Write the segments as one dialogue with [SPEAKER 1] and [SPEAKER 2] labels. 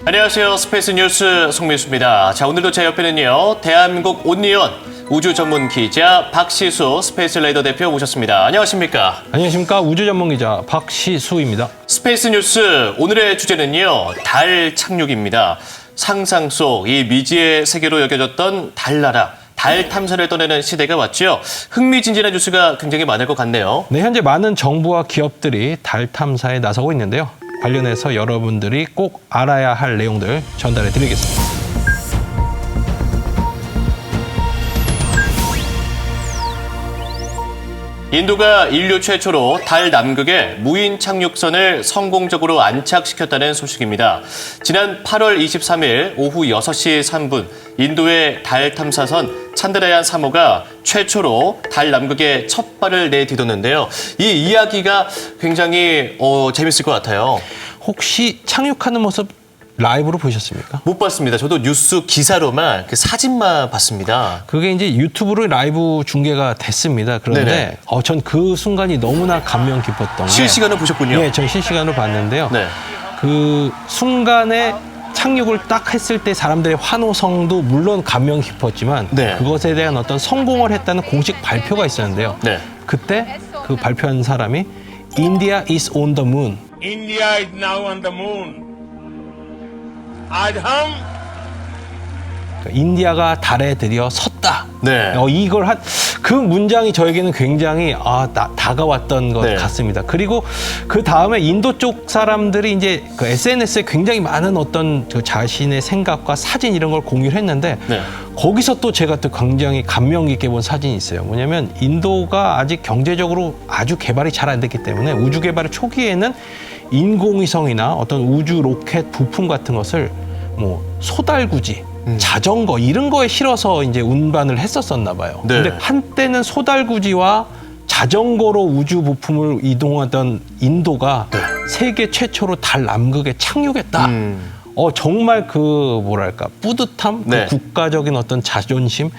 [SPEAKER 1] 안녕하세요. 스페이스 뉴스 송민수입니다. 자, 오늘도 제 옆에는요, 대한민국 온리온 우주 전문 기자 박시수 스페이스 레이더 대표 모셨습니다. 안녕하십니까?
[SPEAKER 2] 안녕하십니까? 우주 전문 기자 박시수입니다.
[SPEAKER 1] 스페이스 뉴스 오늘의 주제는요, 달 착륙입니다. 상상 속 이 미지의 세계로 여겨졌던 달나라. 달 탐사를 떠내는 시대가 왔죠. 흥미진진한 뉴스가 굉장히 많을 것 같네요.
[SPEAKER 2] 네, 현재 많은 정부와 기업들이 달 탐사에 나서고 있는데요. 관련해서 여러분들이 꼭 알아야 할 내용들 전달해 드리겠습니다.
[SPEAKER 1] 인도가 인류 최초로 달 남극에 무인 착륙선을 성공적으로 안착시켰다는 소식입니다. 지난 8월 23일 오후 6시 3분 인도의 달 탐사선 찬드라얀 3호가 최초로 달 남극에 첫 발을 내딛었는데요. 이 이야기가 굉장히 재밌을 것 같아요.
[SPEAKER 2] 혹시 착륙하는 모습 라이브로 보셨습니까?
[SPEAKER 1] 못 봤습니다. 저도 뉴스 기사로만 그 사진만 봤습니다.
[SPEAKER 2] 그게 이제 유튜브로 라이브 중계가 됐습니다. 그런데 전 그 순간이 너무나 감명 깊었던 게
[SPEAKER 1] 실시간으로 보셨군요.
[SPEAKER 2] 네, 전 실시간으로 봤는데요.
[SPEAKER 1] 네.
[SPEAKER 2] 그 순간에 착륙을 딱 했을 때 사람들의 환호성도 물론 감명 깊었지만
[SPEAKER 1] 네.
[SPEAKER 2] 그것에 대한 어떤 성공을 했다는 공식 발표가 있었는데요.
[SPEAKER 1] 네.
[SPEAKER 2] 그때 그 발표한 사람이 India is on the moon.
[SPEAKER 3] India is now on the moon. आज हम
[SPEAKER 2] 인디아가 달에 드디어 섰다.
[SPEAKER 1] 네.
[SPEAKER 2] 이걸 그 문장이 저에게는 굉장히 다가왔던 것
[SPEAKER 1] 네.
[SPEAKER 2] 같습니다. 그리고 그 다음에 인도 쪽 사람들이 이제 그 SNS에 굉장히 많은 어떤 그 자신의 생각과 사진 이런 걸 공유를 했는데
[SPEAKER 1] 네.
[SPEAKER 2] 거기서 또 제가 또 굉장히 감명 깊게 본 사진이 있어요. 뭐냐면 인도가 아직 경제적으로 아주 개발이 잘 안 됐기 때문에 우주 개발의 초기에는 인공위성이나 어떤 우주 로켓 부품 같은 것을 뭐 소달구지, 자전거 이런 거에 실어서 이제 운반을 했었었나 봐요.
[SPEAKER 1] 네.
[SPEAKER 2] 근데 한때는 소달구지와 자전거로 우주 부품을 이동하던 인도가
[SPEAKER 1] 네.
[SPEAKER 2] 세계 최초로 달 남극에 착륙했다. 정말 그 뭐랄까 뿌듯함,
[SPEAKER 1] 네.
[SPEAKER 2] 그 국가적인 어떤 자존심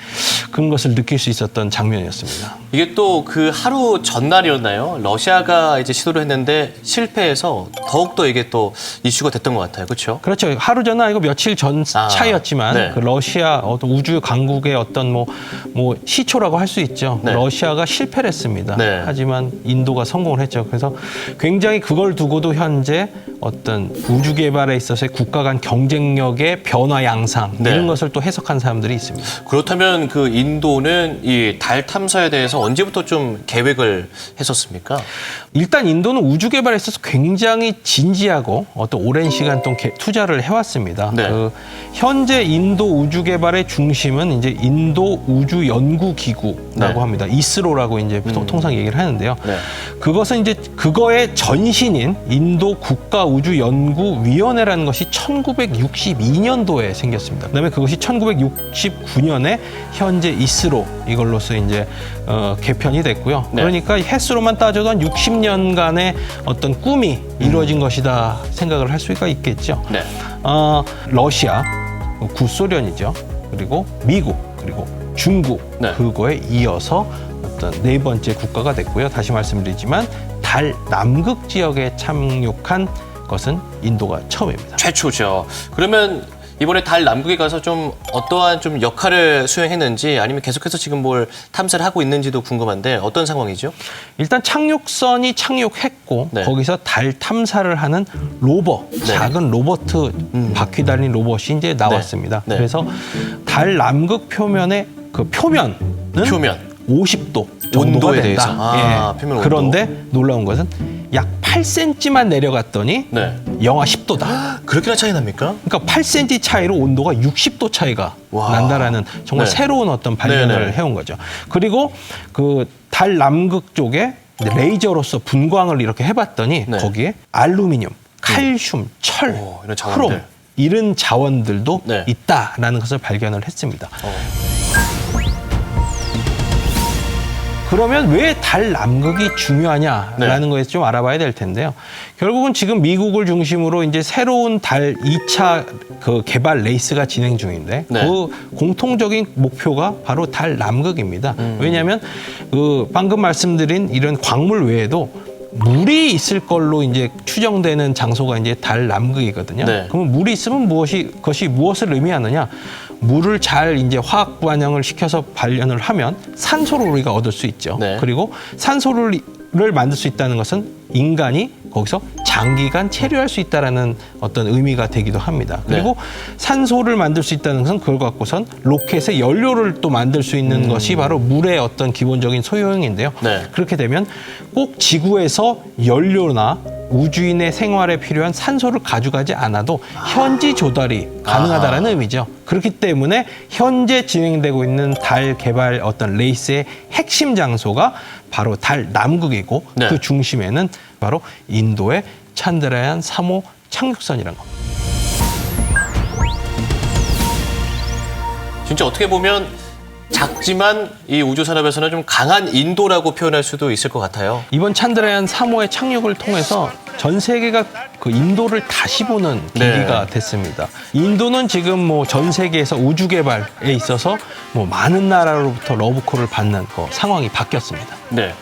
[SPEAKER 2] 그런 것을 느낄 수 있었던 장면이었습니다.
[SPEAKER 1] 이게 또 그 하루 전날이었나요? 러시아가 이제 시도를 했는데 실패해서 더욱더 이게 또 이슈가 됐던 것 같아요. 그렇죠?
[SPEAKER 2] 그렇죠. 하루 전은 아니고 며칠 전 차이였지만
[SPEAKER 1] 네.
[SPEAKER 2] 그 러시아 어떤 우주 강국의 어떤 뭐 시초라고 할 수 있죠.
[SPEAKER 1] 네.
[SPEAKER 2] 러시아가 실패를 했습니다.
[SPEAKER 1] 네.
[SPEAKER 2] 하지만 인도가 성공을 했죠. 그래서 굉장히 그걸 두고도 현재 어떤 우주 개발에 있어서의 국가 간 경쟁력의 변화 양상
[SPEAKER 1] 네.
[SPEAKER 2] 이런 것을 또 해석한 사람들이 있습니다.
[SPEAKER 1] 그렇다면 그 인도는 이 달 탐사에 대해서 언제부터 좀 계획을 했었습니까?
[SPEAKER 2] 일단 인도는 우주 개발에 있어서 굉장히 진지하고 어떤 오랜 시간 동안 투자를 해왔습니다.
[SPEAKER 1] 네.
[SPEAKER 2] 그 현재 인도 우주 개발의 중심은 이제 인도 우주 연구 기구라고
[SPEAKER 1] 네.
[SPEAKER 2] 합니다. 이스로라고 이제 통상 얘기를 하는데요.
[SPEAKER 1] 네.
[SPEAKER 2] 그것은 이제 그거의 전신인 인도 국가 우주 연구 위원회라는 것이 1962년도에 생겼습니다. 그다음에 그것이 1969년에 현재 이스로 이걸로서 이제 개편이 됐고요.
[SPEAKER 1] 네.
[SPEAKER 2] 그러니까 햇수로만 따져도 한 60년간의 어떤 꿈이 이루어진 것이다 생각을 할 수가 있겠죠.
[SPEAKER 1] 네.
[SPEAKER 2] 러시아, 구소련이죠. 그리고 미국, 그리고 중국
[SPEAKER 1] 네.
[SPEAKER 2] 그거에 이어서 어떤 네 번째 국가가 됐고요. 다시 말씀드리지만 달 남극 지역에 착륙한 것은 인도가 처음입니다.
[SPEAKER 1] 최초죠. 그러면 이번에 달 남극에 가서 좀 어떠한 좀 역할을 수행했는지 아니면 계속해서 지금 뭘 탐사를 하고 있는지도 궁금한데 어떤 상황이죠?
[SPEAKER 2] 일단 착륙선이 착륙했고
[SPEAKER 1] 네.
[SPEAKER 2] 거기서 달 탐사를 하는 로버, 작은 로봇 바퀴 달린 로봇이 이제 나왔습니다.
[SPEAKER 1] 네.
[SPEAKER 2] 그래서 달 남극 표면의 그 표면은
[SPEAKER 1] 표면.
[SPEAKER 2] 50도 정도가
[SPEAKER 1] 온도에
[SPEAKER 2] 된다.
[SPEAKER 1] 대해서. 표면 온도.
[SPEAKER 2] 그런데 놀라운 것은 약 8cm만 내려갔더니
[SPEAKER 1] 네.
[SPEAKER 2] 영하 10도다.
[SPEAKER 1] 그렇게나 차이 납니까?
[SPEAKER 2] 그러니까 8cm 차이로 온도가 60도 차이가
[SPEAKER 1] 와.
[SPEAKER 2] 난다라는 정말
[SPEAKER 1] 네.
[SPEAKER 2] 새로운 어떤 발견을
[SPEAKER 1] 네네.
[SPEAKER 2] 해온 거죠. 그리고 그 달 남극 쪽에 레이저로서 분광을 이렇게 해봤더니
[SPEAKER 1] 네.
[SPEAKER 2] 거기에 알루미늄, 칼슘, 철,
[SPEAKER 1] 이런 자원들.
[SPEAKER 2] 크롬 이런 자원들도
[SPEAKER 1] 네.
[SPEAKER 2] 있다라는 것을 발견을 했습니다. 그러면 왜 달 남극이 중요하냐라는
[SPEAKER 1] 네.
[SPEAKER 2] 거에 좀 알아봐야 될 텐데요. 결국은 지금 미국을 중심으로 이제 새로운 달 2차 그 개발 레이스가 진행 중인데
[SPEAKER 1] 네.
[SPEAKER 2] 그 공통적인 목표가 바로 달 남극입니다. 왜냐하면 그 방금 말씀드린 이런 광물 외에도 물이 있을 걸로 이제 추정되는 장소가 이제 달 남극이거든요.
[SPEAKER 1] 네.
[SPEAKER 2] 그러면 물이 있으면 그것이 무엇을 의미하느냐? 물을 잘 이제 화학 반응을 시켜서 발현을 하면 산소를 우리가 얻을 수 있죠.
[SPEAKER 1] 네.
[SPEAKER 2] 그리고 산소를 만들 수 있다는 것은 인간이 거기서 장기간 체류할 수 있다라는 어떤 의미가 되기도 합니다. 그리고 산소를 만들 수 있다는 것은 그걸 갖고선 로켓의 연료를 또 만들 수 있는 것이 바로 물의 어떤 기본적인 소요형인데요.
[SPEAKER 1] 네.
[SPEAKER 2] 그렇게 되면 꼭 지구에서 연료나 우주인의 생활에 필요한 산소를 가져가지 않아도 현지 조달이 가능하다라는 의미죠. 그렇기 때문에 현재 진행되고 있는 달 개발 어떤 레이스의 핵심 장소가 바로 달 남극이고
[SPEAKER 1] 네.
[SPEAKER 2] 그 중심에는 바로 인도의 찬드라얀 3호 착륙선이라는 겁니다.
[SPEAKER 1] 진짜 어떻게 보면 작지만 이 우주 산업에서는 좀 강한 인도라고 표현할 수도 있을 것 같아요.
[SPEAKER 2] 이번 찬드라얀 3호의 착륙을 통해서 전 세계가 그 인도를 다시 보는 계기가 됐습니다. 인도는 지금 뭐 전 세계에서 우주 개발에 있어서 뭐 많은 나라로부터 러브콜을 받는 그 상황이 바뀌었습니다.
[SPEAKER 1] 네.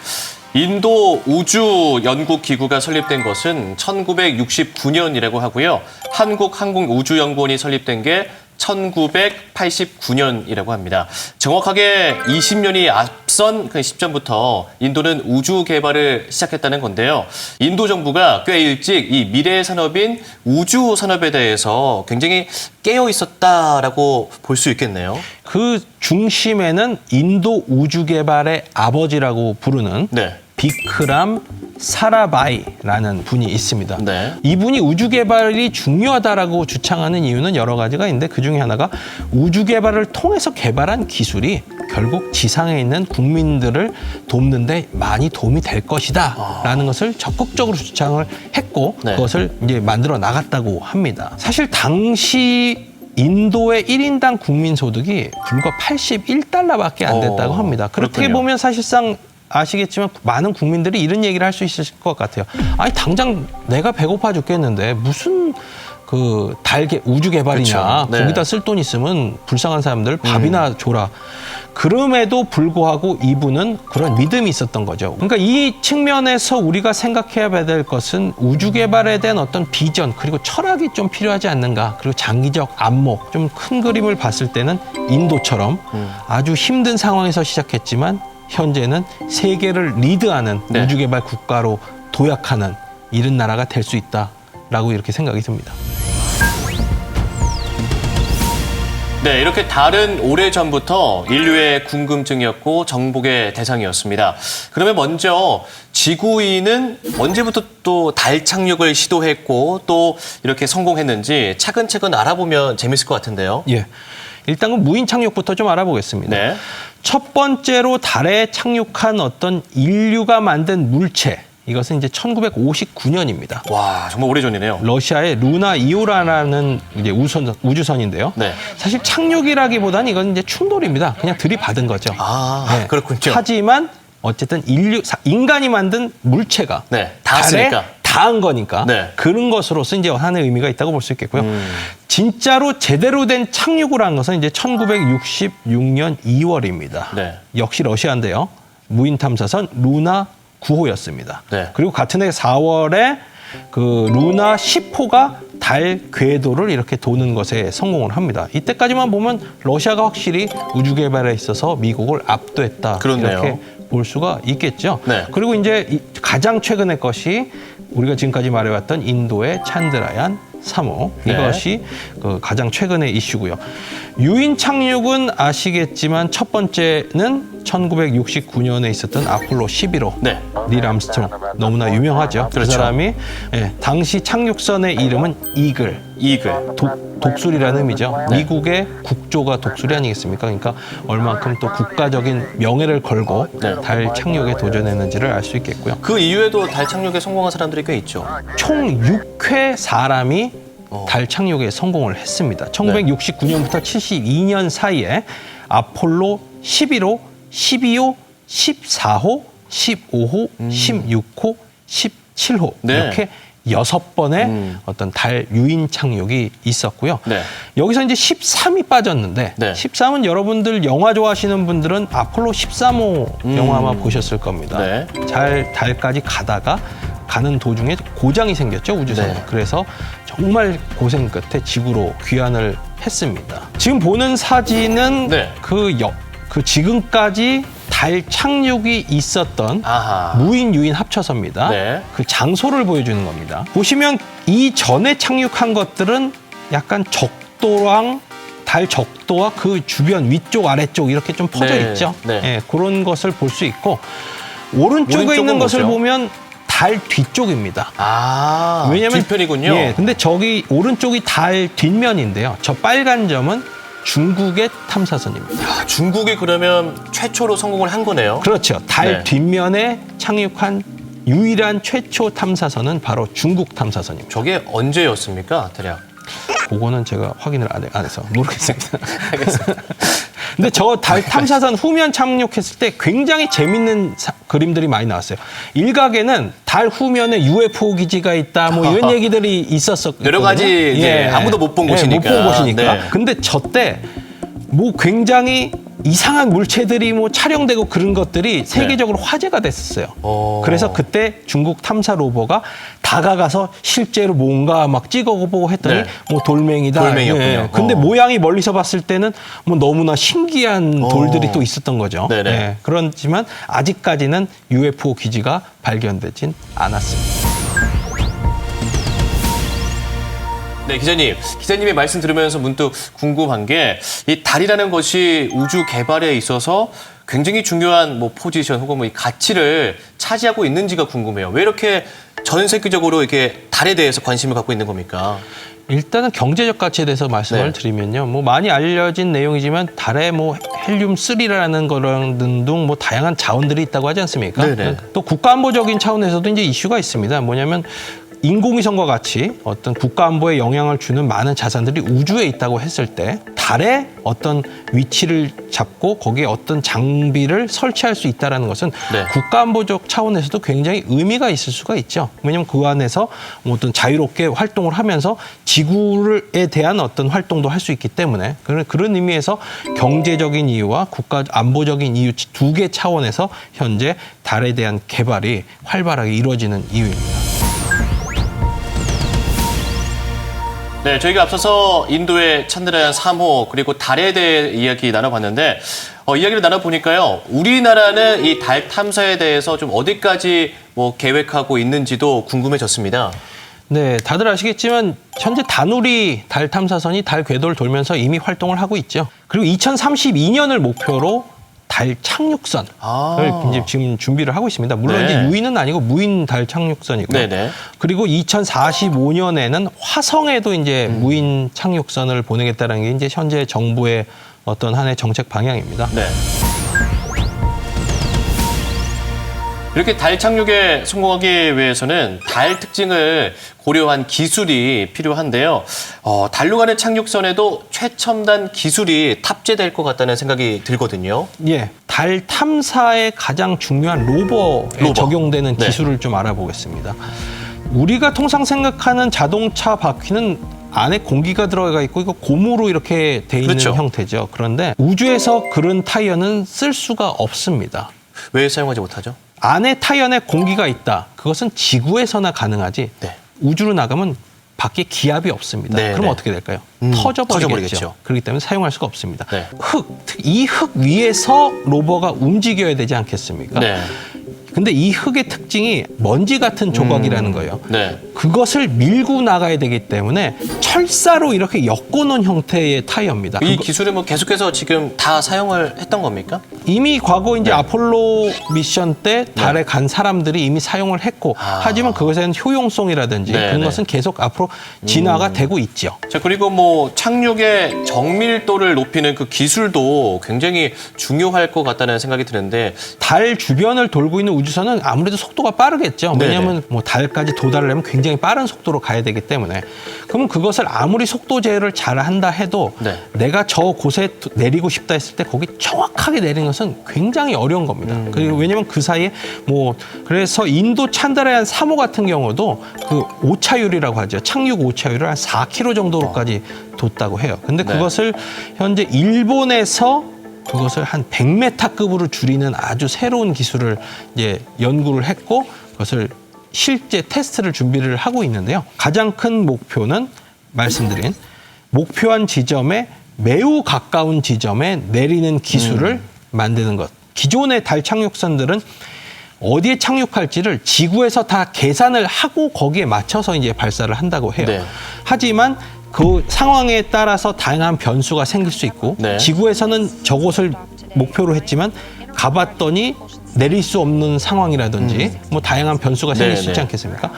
[SPEAKER 1] 인도 우주연구기구가 설립된 것은 1969년이라고 하고요. 한국항공우주연구원이 설립된 게 1989년이라고 합니다. 정확하게 20년이 앞선 그 시점부터 인도는 우주 개발을 시작했다는 건데요. 인도 정부가 꽤 일찍 이 미래 산업인 우주 산업에 대해서 굉장히 깨어 있었다라고 볼 수 있겠네요.
[SPEAKER 2] 그 중심에는 인도 우주 개발의 아버지라고 부르는
[SPEAKER 1] 네.
[SPEAKER 2] 비크람 사라바이라는 분이 있습니다.
[SPEAKER 1] 네.
[SPEAKER 2] 이분이 우주 개발이 중요하다라고 주창하는 이유는 여러 가지가 있는데 그중에 하나가 우주 개발을 통해서 개발한 기술이 결국 지상에 있는 국민들을 돕는데 많이 도움이 될 것이다라는 것을 적극적으로 주창을 했고
[SPEAKER 1] 네.
[SPEAKER 2] 그것을 이제 만들어 나갔다고 합니다. 사실 당시 인도의 1인당 국민 소득이 불과 81달러밖에 안 됐다고 합니다. 그렇게
[SPEAKER 1] 그렇군요.
[SPEAKER 2] 보면 사실상 아시겠지만 많은 국민들이 이런 얘기를 할 수 있을 것 같아요. 아니 당장 내가 배고파 죽겠는데 무슨 그 우주 개발이냐.
[SPEAKER 1] 그쵸. 네.
[SPEAKER 2] 거기다 쓸 돈 있으면 불쌍한 사람들 밥이나 줘라. 그럼에도 불구하고 이분은 그런 믿음이 있었던 거죠. 그러니까 이 측면에서 우리가 생각해야 될 것은 우주 개발에 대한 어떤 비전 그리고 철학이 좀 필요하지 않는가. 그리고 장기적 안목 좀 큰 그림을 봤을 때는 인도처럼 아주 힘든 상황에서 시작했지만 현재는 세계를 리드하는
[SPEAKER 1] 네.
[SPEAKER 2] 우주개발 국가로 도약하는 이런 나라가 될 수 있다라고 이렇게 생각이 듭니다.
[SPEAKER 1] 네, 이렇게 달은 오래전부터 인류의 궁금증이었고 정복의 대상이었습니다. 그러면 먼저 지구인은 언제부터 또 달 착륙을 시도했고 또 이렇게 성공했는지 차근차근 알아보면 재밌을 것 같은데요.
[SPEAKER 2] 예. 일단은 무인 착륙부터 좀 알아보겠습니다.
[SPEAKER 1] 네.
[SPEAKER 2] 첫 번째로 달에 착륙한 어떤 인류가 만든 물체, 이것은 이제 1959년입니다.
[SPEAKER 1] 와, 정말 오래전이네요.
[SPEAKER 2] 러시아의 루나 2호라는 이제 우주선인데요.
[SPEAKER 1] 네.
[SPEAKER 2] 사실 착륙이라기보다는 이건 이제 충돌입니다. 그냥 들이받은 거죠.
[SPEAKER 1] 아, 그렇군요.
[SPEAKER 2] 하지만 어쨌든 인간이 만든 물체가
[SPEAKER 1] 네, 닿았으니까.
[SPEAKER 2] 닿은 거니까
[SPEAKER 1] 네.
[SPEAKER 2] 그런 것으로서 이제 하나의 의미가 있다고 볼 수 있겠고요. 진짜로 제대로 된 착륙을 한 것은 이제 1966년 2월입니다.
[SPEAKER 1] 네.
[SPEAKER 2] 역시 러시아인데요. 무인 탐사선 루나 9호였습니다.
[SPEAKER 1] 네.
[SPEAKER 2] 그리고 같은 해 4월에 그 루나 10호가 달 궤도를 이렇게 도는 것에 성공을 합니다. 이때까지만 보면 러시아가 확실히 우주 개발에 있어서 미국을 압도했다.
[SPEAKER 1] 그렇네요.
[SPEAKER 2] 이렇게 볼 수가 있겠죠.
[SPEAKER 1] 네.
[SPEAKER 2] 그리고 이제 가장 최근의 것이 우리가 지금까지 말해왔던 인도의 찬드라얀 3호.
[SPEAKER 1] 네.
[SPEAKER 2] 이것이 그 가장 최근의 이슈고요. 유인 착륙은 아시겠지만 첫 번째는 1969년에 있었던 아폴로 11호.
[SPEAKER 1] 네.
[SPEAKER 2] 닐 암스트롱. 너무나 유명하죠.
[SPEAKER 1] 그렇죠.
[SPEAKER 2] 그 사람이 당시 착륙선의 이름은 이글. 독수리라는 의미죠.
[SPEAKER 1] 네.
[SPEAKER 2] 미국의 국조가 독수리 아니겠습니까? 그러니까 얼만큼 또 국가적인 명예를 걸고
[SPEAKER 1] 네.
[SPEAKER 2] 달 착륙에 도전했는지를 알 수 있겠고요.
[SPEAKER 1] 그 이후에도 달 착륙에 성공한 사람들이 꽤 있죠.
[SPEAKER 2] 총 6회 사람이 달 착륙에 성공을 했습니다. 1969년부터 72년 사이에 아폴로 11호, 12호, 14호, 15호, 16호, 17호
[SPEAKER 1] 네.
[SPEAKER 2] 이렇게 6번의 어떤 달 유인 착륙이 있었고요.
[SPEAKER 1] 네.
[SPEAKER 2] 여기서 이제 13이 빠졌는데
[SPEAKER 1] 네.
[SPEAKER 2] 13은 여러분들 영화 좋아하시는 분들은 아폴로 13호 영화만 보셨을 겁니다.
[SPEAKER 1] 네.
[SPEAKER 2] 잘 달까지 가는 도중에 고장이 생겼죠, 우주선에.
[SPEAKER 1] 네.
[SPEAKER 2] 그래서 정말 고생 끝에 지구로 귀환을 했습니다. 지금 보는 사진은
[SPEAKER 1] 네.
[SPEAKER 2] 그 지금까지 달 착륙이 있었던
[SPEAKER 1] 아하.
[SPEAKER 2] 무인 유인 합쳐서입니다.
[SPEAKER 1] 네.
[SPEAKER 2] 그 장소를 보여주는 겁니다. 보시면 이 전에 착륙한 것들은 약간 적도랑 달 적도와 그 주변 위쪽 아래쪽 이렇게 좀 퍼져
[SPEAKER 1] 네.
[SPEAKER 2] 있죠.
[SPEAKER 1] 네.
[SPEAKER 2] 예, 그런 것을 볼 수 있고 오른쪽에
[SPEAKER 1] 오른쪽은
[SPEAKER 2] 있는 것을
[SPEAKER 1] 뭐죠?
[SPEAKER 2] 보면 달 뒤쪽입니다.
[SPEAKER 1] 아,
[SPEAKER 2] 왜냐면
[SPEAKER 1] 뒤편이군요.
[SPEAKER 2] 예, 근데 저기 오른쪽이 달 뒷면인데요. 저 빨간 점은 중국의 탐사선입니다.
[SPEAKER 1] 아, 중국이 그러면 최초로 성공을 한 거네요.
[SPEAKER 2] 그렇죠. 달
[SPEAKER 1] 네.
[SPEAKER 2] 뒷면에 착륙한 유일한 최초 탐사선은 바로 중국 탐사선입니다.
[SPEAKER 1] 저게 언제였습니까, 대략?
[SPEAKER 2] 그거는 제가 확인을 안 해서 모르겠습니다. 알겠습니다. 근데 저 달 탐사선 후면 착륙했을 때 굉장히 재밌는 그림들이 많이 나왔어요. 일각에는 달 후면에 UFO 기지가 있다, 뭐 이런 얘기들이 있었었거든요.
[SPEAKER 1] 여러 가지 이제 아무도 못 본 곳이니까.
[SPEAKER 2] 못 본 곳이니까.
[SPEAKER 1] 네.
[SPEAKER 2] 근데 저 때 뭐 굉장히 이상한 물체들이 뭐 촬영되고 그런 것들이 세계적으로 화제가 됐었어요.
[SPEAKER 1] 오.
[SPEAKER 2] 그래서 그때 중국 탐사 로버가 다가가서 실제로 뭔가 막 찍어보고 했더니
[SPEAKER 1] 네.
[SPEAKER 2] 뭐 돌멩이다.
[SPEAKER 1] 돌멩이였군요.
[SPEAKER 2] 근데
[SPEAKER 1] 어.
[SPEAKER 2] 모양이 멀리서 봤을 때는 뭐 너무나 신기한 돌들이 또 있었던 거죠.
[SPEAKER 1] 네네.
[SPEAKER 2] 예, 그렇지만 아직까지는 UFO 기지가 발견되진 않았습니다.
[SPEAKER 1] 네, 기자님의 말씀 들으면서 문득 궁금한 게 이 달이라는 것이 우주 개발에 있어서 굉장히 중요한 뭐 포지션 혹은 뭐 이 가치를 차지하고 있는지가 궁금해요. 왜 이렇게 전 세계적으로 이렇게 달에 대해서 관심을 갖고 있는 겁니까?
[SPEAKER 2] 일단은 경제적 가치에 대해서 말씀을
[SPEAKER 1] 네.
[SPEAKER 2] 드리면요. 뭐 많이 알려진 내용이지만 달에 뭐 헬륨3라는 거랑 등등 뭐 다양한 자원들이 있다고 하지 않습니까?
[SPEAKER 1] 네네.
[SPEAKER 2] 또 국가안보적인 차원에서도 이제 이슈가 있습니다. 뭐냐면 인공위성과 같이 어떤 국가안보에 영향을 주는 많은 자산들이 우주에 있다고 했을 때 달에 어떤 위치를 잡고 거기에 어떤 장비를 설치할 수 있다는 것은
[SPEAKER 1] 네.
[SPEAKER 2] 국가안보적 차원에서도 굉장히 의미가 있을 수가 있죠. 왜냐하면 그 안에서 어떤 자유롭게 활동을 하면서 지구에 대한 어떤 활동도 할 수 있기 때문에 그런 의미에서 경제적인 이유와 국가안보적인 이유 두 개 차원에서 현재 달에 대한 개발이 활발하게 이루어지는 이유입니다.
[SPEAKER 1] 네, 저희가 앞서서 인도의 찬드라얀 3호 그리고 달에 대해 이야기 나눠봤는데 이야기를 나눠보니까요. 우리나라는 이 달 탐사에 대해서 좀 어디까지 뭐 계획하고 있는지도 궁금해졌습니다.
[SPEAKER 2] 네, 다들 아시겠지만 현재 다누리 달 탐사선이 달 궤도를 돌면서 이미 활동을 하고 있죠. 그리고 2032년을 목표로 달 착륙선을 이제 지금 준비를 하고 있습니다. 물론
[SPEAKER 1] 네.
[SPEAKER 2] 이제 유인은 아니고 무인 달 착륙선이고요.
[SPEAKER 1] 네네.
[SPEAKER 2] 그리고 2045년에는 화성에도 이제 무인 착륙선을 보내겠다는 게 이제 현재 정부의 어떤 하나의 정책 방향입니다.
[SPEAKER 1] 네. 이렇게 달 착륙에 성공하기 위해서는 달 특징을 고려한 기술이 필요한데요. 달로 가는 착륙선에도 최첨단 기술이 탑재될 것 같다는 생각이 들거든요.
[SPEAKER 2] 예, 달 탐사의 가장 중요한 로버에 적용되는
[SPEAKER 1] 네.
[SPEAKER 2] 기술을 좀 알아보겠습니다. 우리가 통상 생각하는 자동차 바퀴는 안에 공기가 들어가 있고 이거 고무로 이렇게 돼 있는
[SPEAKER 1] 그렇죠.
[SPEAKER 2] 형태죠. 그런데 우주에서 그런 타이어는 쓸 수가 없습니다.
[SPEAKER 1] 왜 사용하지 못하죠?
[SPEAKER 2] 안에 타이어 내 공기가 있다. 그것은 지구에서나 가능하지.
[SPEAKER 1] 네.
[SPEAKER 2] 우주로 나가면 밖에 기압이 없습니다.
[SPEAKER 1] 네,
[SPEAKER 2] 그럼
[SPEAKER 1] 네.
[SPEAKER 2] 어떻게 될까요?
[SPEAKER 1] 터져버리겠죠.
[SPEAKER 2] 터져버리겠죠. 그렇기 때문에 사용할 수가 없습니다.
[SPEAKER 1] 네.
[SPEAKER 2] 이 흙 위에서 로버가 움직여야 되지 않겠습니까?
[SPEAKER 1] 네.
[SPEAKER 2] 근데 이 흙의 특징이 먼지 같은 조각이라는 거예요.
[SPEAKER 1] 네.
[SPEAKER 2] 그것을 밀고 나가야 되기 때문에 철사로 이렇게 엮어놓은 형태의 타이어입니다.
[SPEAKER 1] 이 기술을 뭐 계속해서 지금 다 사용을 했던 겁니까?
[SPEAKER 2] 이미 과거 이제
[SPEAKER 1] 네.
[SPEAKER 2] 아폴로 미션 때 달에 간 사람들이 이미 사용을 했고 하지만 그것에는 효용성이라든지
[SPEAKER 1] 네,
[SPEAKER 2] 그런
[SPEAKER 1] 네.
[SPEAKER 2] 것은 계속 앞으로 진화가 되고 있죠.
[SPEAKER 1] 자, 그리고 뭐 착륙의 정밀도를 높이는 그 기술도 굉장히 중요할 것 같다는 생각이 드는데
[SPEAKER 2] 달 주변을 돌고 있는 우주선은 아무래도 속도가 빠르겠죠.
[SPEAKER 1] 네네.
[SPEAKER 2] 왜냐하면 뭐 달까지 도달하려면 굉장히 빠른 속도로 가야 되기 때문에. 그러면 그것을 아무리 속도 제어를 잘 한다 해도
[SPEAKER 1] 네.
[SPEAKER 2] 내가 저 곳에 내리고 싶다 했을 때 거기 정확하게 내리는 것은 굉장히 어려운 겁니다. 그리고 왜냐하면 그 사이에 뭐 그래서 인도 찬다라얀 3호 같은 경우도 그 오차율이라고 하죠. 착륙 오차율을 한 4km 정도로까지 뒀다고 해요. 근데
[SPEAKER 1] 네.
[SPEAKER 2] 그것을 현재 일본에서 그것을 한 100m급으로 줄이는 아주 새로운 기술을 이제 연구를 했고 그것을 실제 테스트를 준비를 하고 있는데요. 가장 큰 목표는 말씀드린 목표한 지점에 매우 가까운 지점에 내리는 기술을 만드는 것. 기존의 달 착륙선들은 어디에 착륙할지를 지구에서 다 계산을 하고 거기에 맞춰서 이제 발사를 한다고 해요.
[SPEAKER 1] 네.
[SPEAKER 2] 하지만 그 상황에 따라서 다양한 변수가 생길 수 있고
[SPEAKER 1] 네.
[SPEAKER 2] 지구에서는 저곳을 목표로 했지만 가봤더니 내릴 수 없는 상황이라든지 뭐 다양한 변수가 생길 수 있지
[SPEAKER 1] 네네.
[SPEAKER 2] 않겠습니까?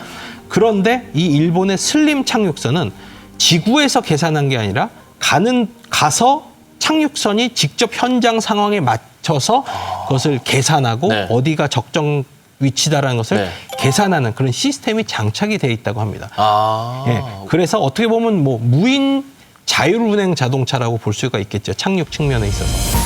[SPEAKER 2] 그런데 이 일본의 슬림 착륙선은 지구에서 계산한 게 아니라 가서 착륙선이 직접 현장 상황에 맞춰서 그것을 계산하고
[SPEAKER 1] 네.
[SPEAKER 2] 어디가 적정 위치다라는 것을
[SPEAKER 1] 네.
[SPEAKER 2] 계산하는 그런 시스템이 장착이 되어 있다고 합니다.
[SPEAKER 1] 아.
[SPEAKER 2] 예, 그래서 어떻게 보면 뭐 무인 자율운행 자동차라고 볼 수가 있겠죠. 착륙 측면에 있어서.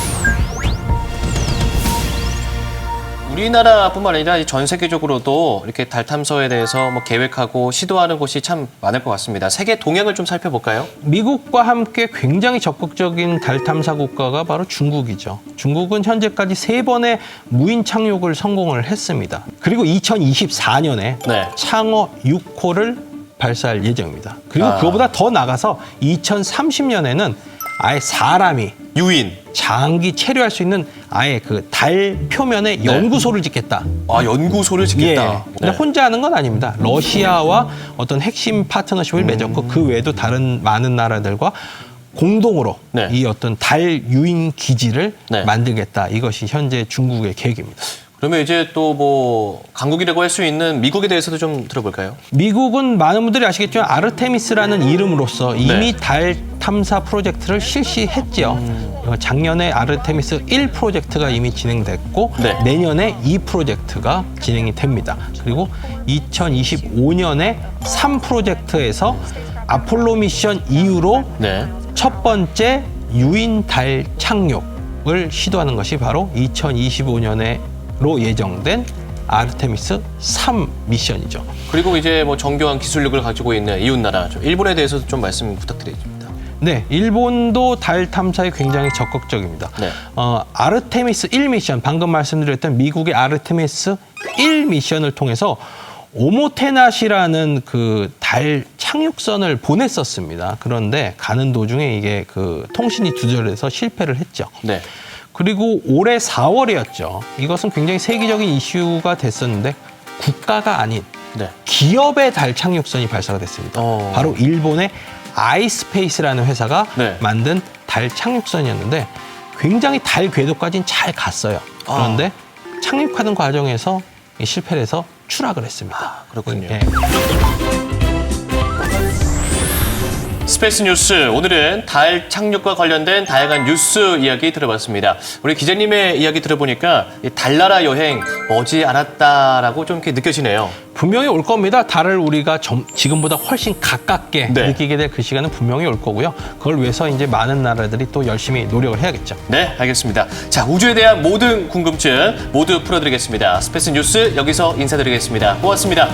[SPEAKER 1] 우리나라뿐만 아니라 전 세계적으로도 이렇게 달 탐사에 대해서 뭐 계획하고 시도하는 곳이 참 많을 것 같습니다. 세계 동향을 좀 살펴볼까요?
[SPEAKER 2] 미국과 함께 굉장히 적극적인 달 탐사 국가가 바로 중국이죠. 중국은 현재까지 3번의 무인 착륙을 성공을 했습니다. 그리고 2024년에
[SPEAKER 1] 네.
[SPEAKER 2] 창어 6호를 발사할 예정입니다. 그리고
[SPEAKER 1] 아.
[SPEAKER 2] 그거보다 더 나가서 2030년에는 아예 사람이
[SPEAKER 1] 유인.
[SPEAKER 2] 장기 체류할 수 있는 아예 그 달 표면에 연구소를 짓겠다.
[SPEAKER 1] 아, 연구소를 짓겠다.
[SPEAKER 2] 예. 근데 혼자 하는 건 아닙니다. 러시아와 어떤 핵심 파트너십을 맺었고 그 외에도 다른 많은 나라들과 공동으로
[SPEAKER 1] 네.
[SPEAKER 2] 이 어떤 달 유인 기지를
[SPEAKER 1] 네.
[SPEAKER 2] 만들겠다. 이것이 현재 중국의 계획입니다.
[SPEAKER 1] 그러면 이제 또 뭐 강국이라고 할 수 있는 미국에 대해서도 좀 들어볼까요?
[SPEAKER 2] 미국은 많은 분들이 아시겠지만 아르테미스라는 이름으로서 이미
[SPEAKER 1] 네.
[SPEAKER 2] 달 탐사 프로젝트를 실시했죠. 작년에 아르테미스 1 프로젝트가 이미 진행됐고
[SPEAKER 1] 네.
[SPEAKER 2] 내년에 2 프로젝트가 진행이 됩니다. 그리고 2025년에 3 프로젝트에서 아폴로 미션 이후로
[SPEAKER 1] 네.
[SPEAKER 2] 첫 번째 유인 달 착륙을 시도하는 것이 바로 2025년에로 예정된 아르테미스 3 미션이죠.
[SPEAKER 1] 그리고 이제 뭐 정교한 기술력을 가지고 있는 이웃 나라, 좀 일본에 대해서도 좀 말씀 부탁드립니다.
[SPEAKER 2] 네, 일본도 달 탐사에 굉장히 적극적입니다.
[SPEAKER 1] 네.
[SPEAKER 2] 아르테미스 1 미션, 방금 말씀드렸던 미국의 아르테미스 1 미션을 통해서 오모테나시라는 그 달 착륙선을 보냈었습니다. 그런데 가는 도중에 이게 그 통신이 두절해서 실패를 했죠.
[SPEAKER 1] 네.
[SPEAKER 2] 그리고 올해 4월이었죠. 이것은 굉장히 세계적인 이슈가 됐었는데 국가가 아닌
[SPEAKER 1] 네.
[SPEAKER 2] 기업의 달 착륙선이 발사가 됐습니다. 바로 일본의 아이스페이스라는 회사가
[SPEAKER 1] 네.
[SPEAKER 2] 만든 달 착륙선이었는데 굉장히 달 궤도까지는 잘 갔어요. 그런데 착륙하는 과정에서 실패를 해서 추락을 했습니다.
[SPEAKER 1] 그렇군요.
[SPEAKER 2] 예.
[SPEAKER 1] 스페이스 뉴스, 오늘은 달 착륙과 관련된 다양한 뉴스 이야기 들어봤습니다. 우리 기자님의 이야기 들어보니까 이 달나라 여행 머지 않았다라고 좀 이렇게 느껴지네요.
[SPEAKER 2] 분명히 올 겁니다. 달을 우리가 지금보다 훨씬 가깝게
[SPEAKER 1] 네.
[SPEAKER 2] 느끼게 될 그 시간은 분명히 올 거고요. 그걸 위해서 이제 많은 나라들이 또 열심히 노력을 해야겠죠.
[SPEAKER 1] 네, 알겠습니다. 자, 우주에 대한 모든 궁금증 모두 풀어드리겠습니다. 스페이스 뉴스 여기서 인사드리겠습니다. 고맙습니다.